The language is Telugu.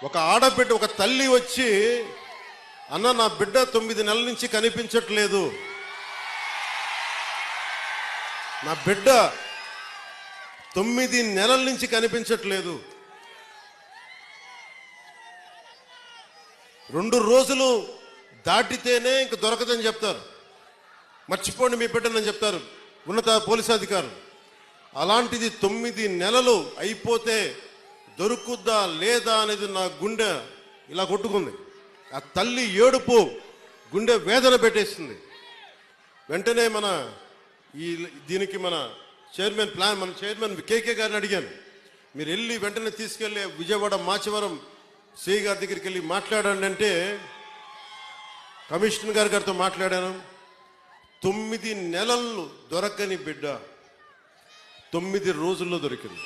ఒక ఆడబిడ్డ, ఒక తల్లి వచ్చి, అన్న నా బిడ్డ 9 నెలల నుంచి కనిపించట్లేదు, నా బిడ్డ 9 నెలల నుంచి కనిపించట్లేదు, 2 రోజులు దాటితేనే ఇంక దొరకదని చెప్తారు, మర్చిపోండి మీ బిడ్డని చెప్తారు ఉన్నత పోలీసు అధికారులు. అలాంటిది 9 నెలలు అయిపోతే దొరుకుద్దా లేదా అనేది నా గుండె ఇలా కొట్టుకుంది. ఆ తల్లి ఏడుపు గుండె వేదన పెట్టేస్తుంది. వెంటనే దీనికి మన చైర్మన్ కేకే గారిని అడిగాను, మీరు వెళ్ళి వెంటనే తీసుకెళ్ళి విజయవాడ మాచవరం సిఐ గారి దగ్గరికి వెళ్ళి మాట్లాడండి అంటే, కమిషనర్ గారితో మాట్లాడాను. 9 నెలలు దొరకని బిడ్డ 9 రోజుల్లో దొరికింది.